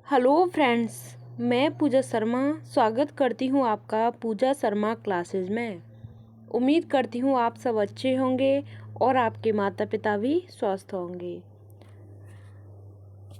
Hello friends, मैं पूजा शर्मा स्वागत करती हूँ आपका पूजा शर्मा क्लासेज में। उम्मीद करती हूँ आप सब अच्छे होंगे और आपके माता पिता भी स्वस्थ होंगे।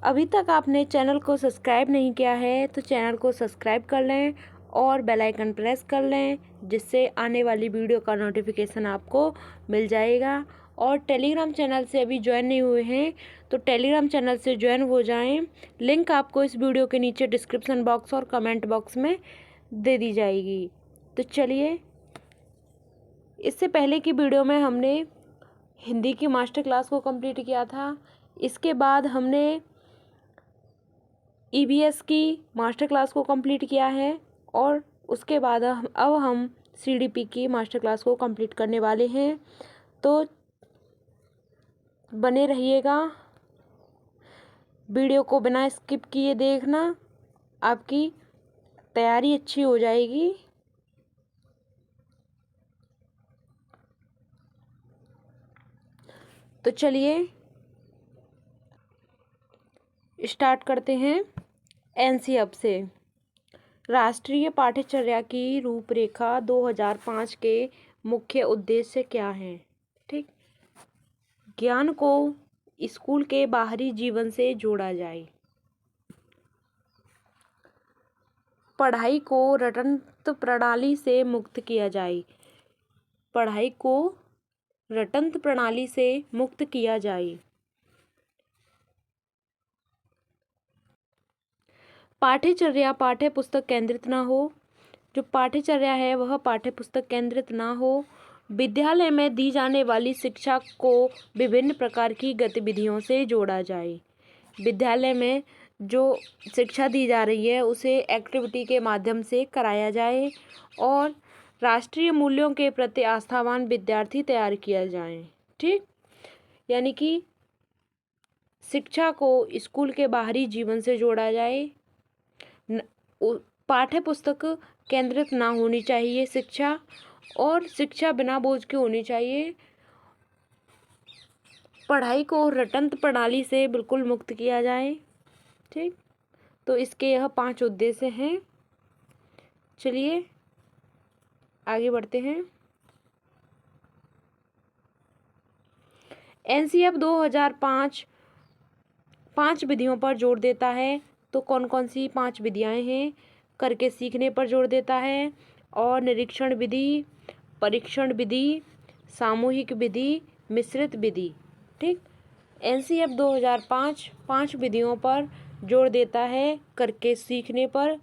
अभी तक आपने चैनल को सब्सक्राइब नहीं किया है तो चैनल को सब्सक्राइब कर लें और बेल आइकन प्रेस कर लें, जिससे आने वाली वीडियो का नोटिफिकेशन आपको मिल जाएगा। और टेलीग्राम चैनल से अभी ज्वाइन नहीं हुए हैं तो टेलीग्राम चैनल से ज्वाइन हो जाएं। लिंक आपको इस वीडियो के नीचे डिस्क्रिप्शन बॉक्स और कमेंट बॉक्स में दे दी जाएगी। तो चलिए, इससे पहले की वीडियो में हमने हिंदी की मास्टर क्लास को कंप्लीट किया था। इसके बाद हमने ईवीएस की मास्टर क्लास को कंप्लीट किया है और उसके बाद अब हम सीडीपी की मास्टर क्लास को कंप्लीट करने वाले हैं। तो बने रहिएगा, वीडियो को बिना स्किप किए देखना, आपकी तैयारी अच्छी हो जाएगी। तो चलिए स्टार्ट करते हैं एनसीईआरटी से। राष्ट्रीय पाठ्यचर्या की रूपरेखा 2005 के मुख्य उद्देश्य क्या हैं? ठीक, ज्ञान को स्कूल के बाहरी जीवन से जोड़ा जाए, पढ़ाई को रटंत प्रणाली से मुक्त किया जाए, पढ़ाई को रटंत प्रणाली से मुक्त किया जाए, पाठ्यचर्या पाठ्य पुस्तक केंद्रित ना हो, जो पाठ्यचर्या है वह पाठ्य पुस्तक केंद्रित ना हो, विद्यालय में दी जाने वाली शिक्षा को विभिन्न प्रकार की गतिविधियों से जोड़ा जाए, विद्यालय में जो शिक्षा दी जा रही है उसे एक्टिविटी के माध्यम से कराया जाए और राष्ट्रीय मूल्यों के प्रति आस्थावान विद्यार्थी तैयार किया जाए। ठीक, यानी कि शिक्षा को स्कूल के बाहरी जीवन से जोड़ा जाए, पाठ्य पुस्तक केंद्रित ना होनी चाहिए शिक्षा, और शिक्षा बिना बोझ की होनी चाहिए, पढ़ाई को रटंत प्रणाली से बिल्कुल मुक्त किया जाए। ठीक, तो इसके यह 5 उद्देश्य हैं। चलिए आगे बढ़ते हैं। एनसीईआरटी 2005 5 विधियों पर जोर देता है। तो कौन कौन सी 5 विधियाँ हैं? करके सीखने पर जोर देता है और निरीक्षण विधि, परीक्षण विधि, सामूहिक विधि, मिश्रित विधि। ठीक, एनसीईआरटी 2005 5 विधियों पर जोर देता है, करके सीखने पर,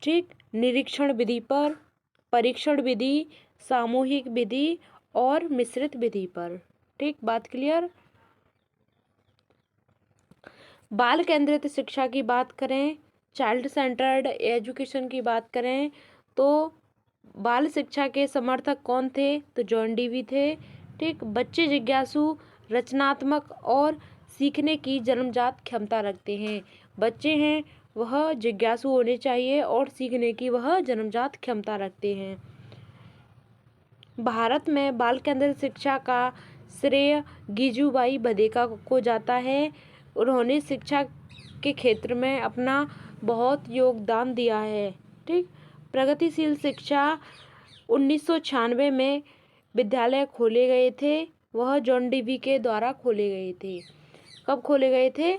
ठीक, निरीक्षण विधि पर, परीक्षण विधि, सामूहिक विधि और मिश्रित विधि पर। ठीक, बात क्लियर। बाल केंद्रित शिक्षा की बात करें, चाइल्ड सेंटर्ड एजुकेशन की बात करें तो बाल शिक्षा के समर्थक कौन थे? तो जॉन डीवी थे। ठीक, बच्चे जिज्ञासु, रचनात्मक और सीखने की जन्मजात क्षमता रखते हैं। बच्चे हैं वह जिज्ञासु होने चाहिए और सीखने की वह जन्मजात क्षमता रखते हैं। भारत में बाल केंद्रित शिक्षा का श्रेय गिजुबाई बधेका को जाता है। उन्होंने शिक्षा के क्षेत्र में अपना बहुत योगदान दिया है। ठीक, प्रगतिशील शिक्षा 1996 में विद्यालय खोले गए थे, वह जॉन डीवी के द्वारा खोले गए थे। कब खोले गए थे?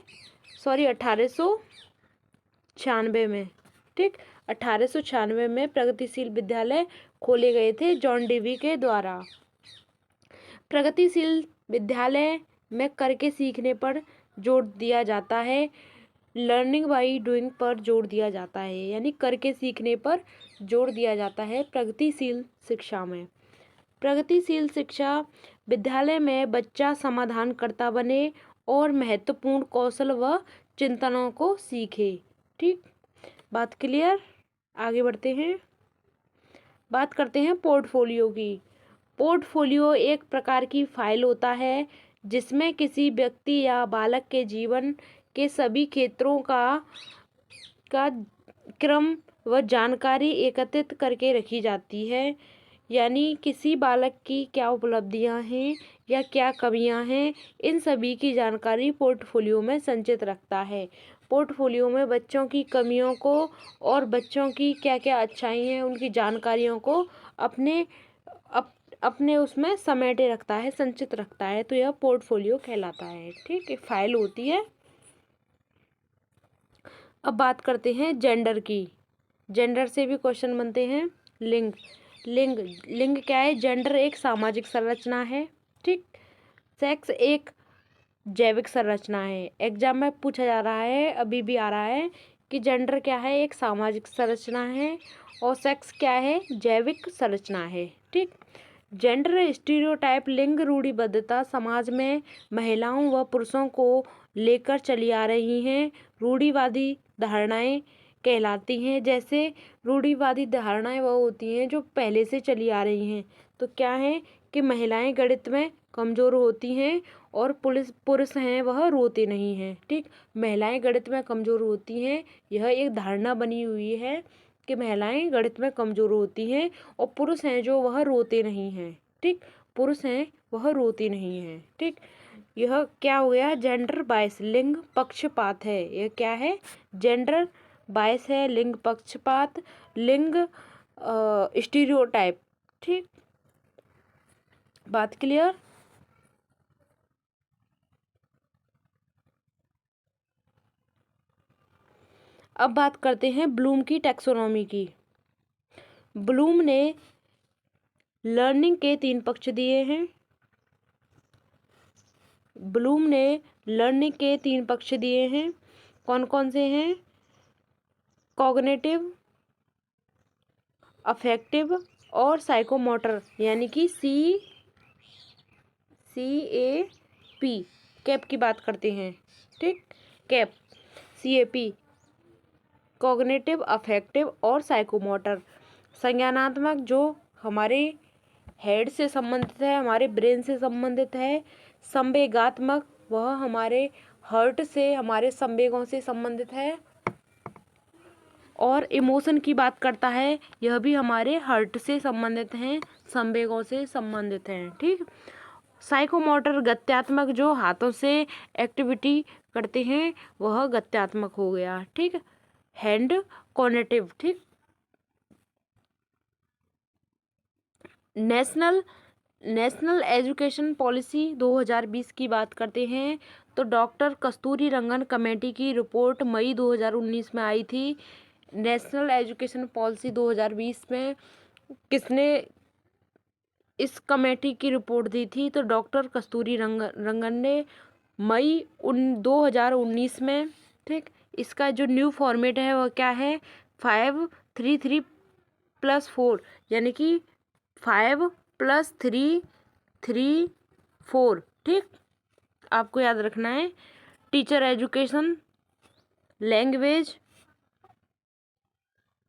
1896 में। ठीक, 1896 में प्रगतिशील विद्यालय खोले गए थे जॉन डीवी के द्वारा। प्रगतिशील विद्यालय में करके सीखने पर जोर दिया जाता है, लर्निंग बाई डूइंग पर जोर दिया जाता है, यानी करके सीखने पर जोर दिया जाता है प्रगतिशील शिक्षा में। प्रगतिशील शिक्षा विद्यालय में बच्चा समाधानकर्ता बने और महत्वपूर्ण कौशल व चिंतनों को सीखे। ठीक, बात क्लियर। आगे बढ़ते हैं, बात करते हैं पोर्टफोलियो की। पोर्टफोलियो एक प्रकार की फाइल होता है जिसमें किसी व्यक्ति या बालक के जीवन के सभी क्षेत्रों का क्रम व जानकारी एकत्रित करके रखी जाती है, यानी किसी बालक की क्या उपलब्धियां हैं या क्या कमियां हैं, इन सभी की जानकारी पोर्टफोलियो में संचित रखता है। पोर्टफोलियो में बच्चों की कमियों को और बच्चों की क्या क्या अच्छाई हैं उनकी जानकारियों को अपने उसमें समेटे रखता है, संचित रखता है, तो यह पोर्टफोलियो कहलाता है। ठीक है, फाइल होती है। अब बात करते हैं जेंडर की। जेंडर से भी क्वेश्चन बनते हैं। लिंग लिंग लिंग क्या है? जेंडर एक सामाजिक संरचना है। ठीक। सेक्स एक जैविक संरचना है। एग्जाम में पूछा जा रहा है, अभी भी आ रहा है कि जेंडर क्या है? एक सामाजिक संरचना है और सेक्स क्या है? जैविक संरचना है। ठीक। जेंडर स्टीरियोटाइप लिंग रूढ़िबद्धता समाज में महिलाओं व पुरुषों को लेकर चली आ रही हैं रूढ़िवादी धारणाएं कहलाती हैं। जैसे रूढ़िवादी धारणाएं वो होती हैं जो पहले से चली आ रही हैं। तो क्या है कि महिलाएं गणित में कमज़ोर होती हैं और पुरुष हैं वह रोते नहीं हैं। ठीक। महिलाएं गणित में कमज़ोर होती हैं, यह एक धारणा बनी हुई है कि महिलाएं गणित में कमज़ोर होती हैं और पुरुष हैं जो वह रोते नहीं हैं। ठीक। पुरुष हैं वह रोते नहीं हैं। ठीक। यह क्या हो गया? जेंडर बायस, लिंग पक्षपात है। यह क्या है? जेंडर बायस है, लिंग पक्षपात, लिंग स्टीरियोटाइप। ठीक। बात क्लियर? अब बात करते हैं ब्लूम की टैक्सोनॉमी की। ब्लूम ने लर्निंग के 3 पक्ष दिए हैं। ब्लूम ने लर्निंग के 3 पक्ष दिए हैं। कौन कौन से हैं? कॉग्निटिव, अफेक्टिव और साइकोमोटर, यानी कि CAP, कैप की बात करते हैं। ठीक। कैप, CAP, कॉग्निटिव, अफेक्टिव और साइकोमोटर। संज्ञानात्मक जो हमारे हेड से संबंधित है, हमारे ब्रेन से संबंधित है। संवेगात्मक वह हमारे हार्ट से, हमारे संवेगों से संबंधित है। और इमोशन की बात करता है, यह भी हमारे हार्ट से संबंधित हैं, संवेगों से संबंधित हैं। ठीक। साइकोमोटर गत्यात्मक जो हाथों से एक्टिविटी करते हैं वह गत्यात्मक हो गया। ठीक। Hand cognitive. ठीक। नेशनल एजुकेशन पॉलिसी 2020 की बात करते हैं तो डॉक्टर कस्तूरी रंगन कमेटी की रिपोर्ट मई 2019 में आई थी। नेशनल एजुकेशन पॉलिसी 2020 में किसने इस कमेटी की रिपोर्ट दी थी? तो डॉक्टर कस्तूरी रंगन ने मई 2019 में। ठीक। इसका जो न्यू फॉर्मेट है वह क्या है? 5-3-3+4, यानी कि 5+3-3-4। ठीक। आपको याद रखना है। Teacher education, language,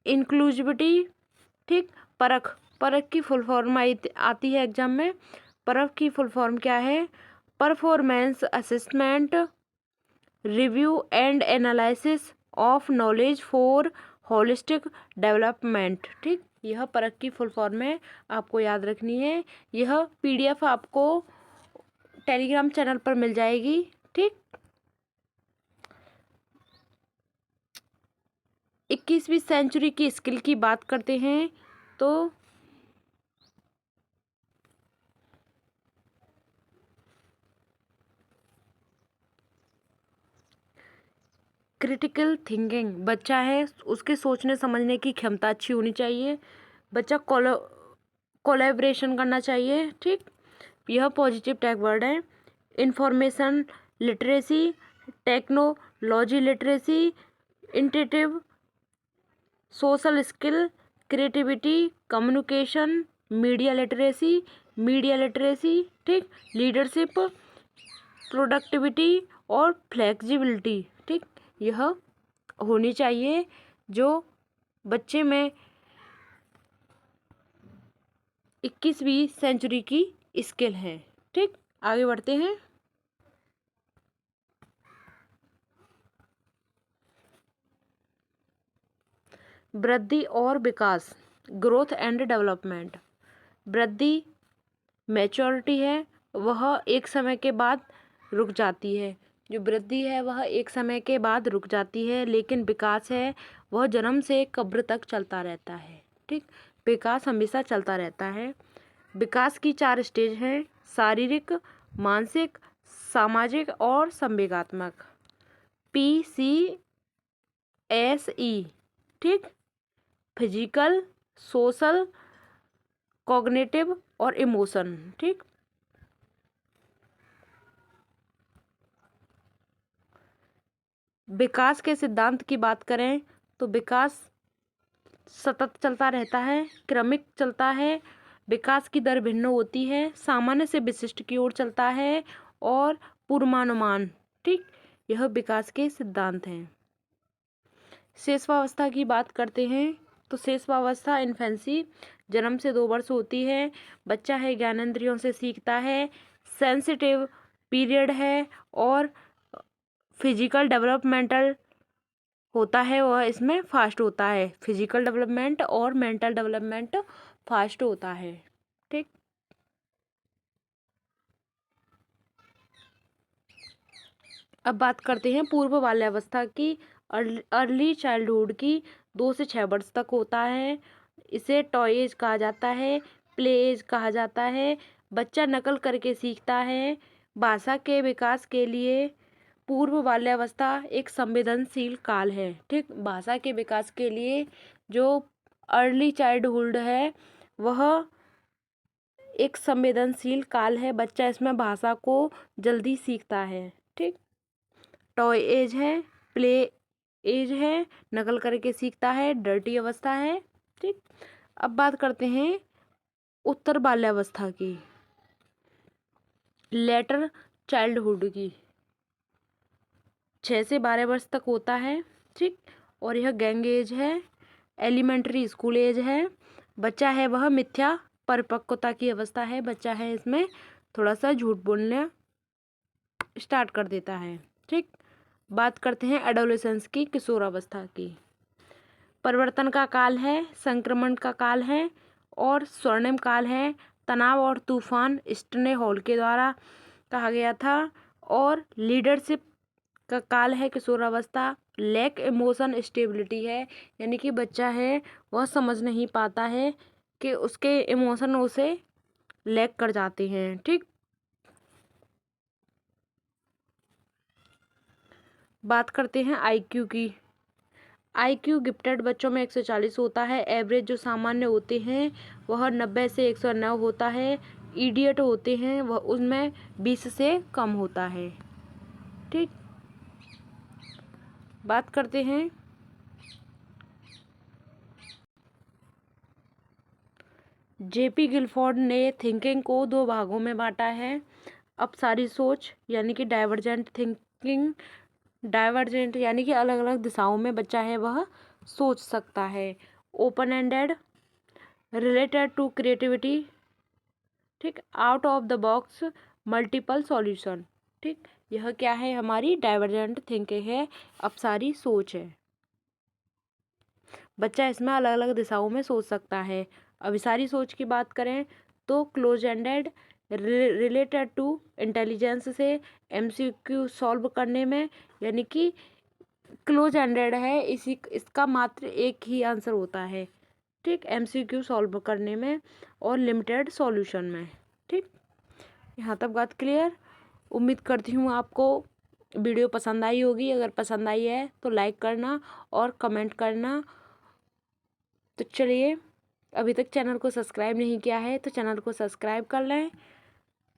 inclusivity. ठीक। परख की फुल फॉर्म आती है एग्जाम में। परख की फुल फॉर्म क्या है? Performance assessment, review and analysis of knowledge for holistic development. ठीक। यह परख की फुल फॉर्म है, आपको याद रखनी है। यह PDF आपको टेलीग्राम चैनल पर मिल जाएगी। ठीक। 21वीं सेंचुरी की स्किल की बात करते हैं तो क्रिटिकल थिंकिंग, बच्चा है उसके सोचने समझने की क्षमता अच्छी होनी चाहिए। बच्चा कोलैबोरेशन करना चाहिए। ठीक। यह पॉजिटिव टैग वर्ड है। Information literacy, technology literacy, intuitive, social skill, creativity, communication, media literacy. ठीक। लीडरशिप, प्रोडक्टिविटी और फ्लेक्सिबिलिटी। ठीक। यह होनी चाहिए जो बच्चे में 21वीं सेंचुरी की स्किल है। ठीक। आगे बढ़ते हैं। वृद्धि और विकास, ग्रोथ एंड डेवलपमेंट। वृद्धि मैच्योरिटी है वह एक समय के बाद रुक जाती है। जो वृद्धि है वह एक समय के बाद रुक जाती है, लेकिन विकास है वह जन्म से कब्र तक चलता रहता है। ठीक, विकास हमेशा चलता रहता है। विकास की 4 स्टेज हैं: शारीरिक, मानसिक, सामाजिक और संवेगात्मक। PCSE। ठीक, फिजिकल, सोशल, कॉग्निटिव और इमोशन। ठीक, विकास के सिद्धांत की बात करें तो विकास सतत चलता रहता है, क्रमिक चलता है, विकास की दर भिन्न होती है, सामान्य से विशिष्ट की ओर चलता है और पूर्वानुमान। ठीक, यह विकास के सिद्धांत हैं। शेषवावस्था की बात करते हैं तो शेषवावस्था इन्फेंसी जन्म से 2 वर्ष होती है। बच्चा है ज्ञानेंद्रियों से सीखता है, सेंसिटिव पीरियड है और फिजिकल डेवलपमेंटल होता है, वह इसमें फास्ट होता है। फिजिकल डेवलपमेंट और मेंटल डेवलपमेंट फास्ट होता है। ठीक, अब बात करते हैं पूर्व बाल्यावस्था की। अर्ली चाइल्डहुड की 2 से 6 वर्ष तक होता है। इसे टॉय एज कहा जाता है, प्ले एज कहा जाता है। बच्चा नकल करके सीखता है। भाषा के विकास के लिए पूर्व बाल्यावस्था एक संवेदनशील काल है। ठीक, भाषा के विकास के लिए जो अर्ली चाइल्डहुड है वह एक संवेदनशील काल है। बच्चा इसमें भाषा को जल्दी सीखता है। ठीक, टॉय एज है, प्ले एज है, नकल करके सीखता है, डर्टी अवस्था है। ठीक, अब बात करते हैं उत्तर बाल्यावस्था की, लेटर चाइल्डहुड की। 6 से 12 वर्ष तक होता है। ठीक, और यह गैंग एज है, एलिमेंट्री स्कूल एज है। बच्चा है वह मिथ्या परिपक्वता की अवस्था है। बच्चा है इसमें थोड़ा सा झूठ बोलना स्टार्ट कर देता है। ठीक, बात करते हैं एडोलेसेंस की, किशोरावस्था की। परिवर्तन का काल है, संक्रमण का काल है और स्वर्णिम काल है। तनाव और तूफान स्टने हॉल के द्वारा कहा गया था। और लीडरशिप का काल है किशोरावस्था। लैक इमोशन स्टेबिलिटी है, यानी कि बच्चा है वह समझ नहीं पाता है कि उसके इमोशन उसे लैक कर जाते हैं। ठीक, बात करते हैं आईक्यू की। आईक्यू गिफ्टेड बच्चों में 140 होता है। एवरेज जो सामान्य होते हैं वह 90 से 109 होता है। इडियट होते हैं वह उनमें 20 से कम होता है। ठीक, बात करते हैं जेपी गिलफोर्ड ने थिंकिंग को 2 भागों में बांटा है। अपसारी सोच यानी कि डाइवर्जेंट थिंकिंग, डाइवर्जेंट यानी कि अलग अलग दिशाओं में बच्चा है वह सोच सकता है। Open ended, related to creativity. ठीक, out of the box, multiple solution. ठीक, यह क्या है, हमारी डाइवर्जेंट थिंकिंग है, अपसारी सोच है। बच्चा इसमें अलग अलग दिशाओं में सोच सकता है। अभिसारी सोच की बात करें तो close ended, related to intelligence से MCQ सॉल्व करने में, यानी कि क्लोज एंडेड है, इसका मात्र एक ही आंसर होता है। ठीक, MCQ सॉल्व करने में और लिमिटेड सॉल्यूशन में। ठीक, यहाँ तक बात क्लियर। उम्मीद करती हूँ आपको वीडियो पसंद आई होगी। अगर पसंद आई है तो लाइक करना और कमेंट करना। तो चलिए, अभी तक चैनल को सब्सक्राइब नहीं किया है तो चैनल को सब्सक्राइब कर लें।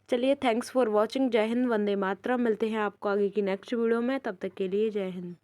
चलिए, थैंक्स फॉर वॉचिंग। जय हिंद, वंदे मातरम। मिलते हैं आपको आगे की नेक्स्ट वीडियो में, तब तक के लिए जय हिंद।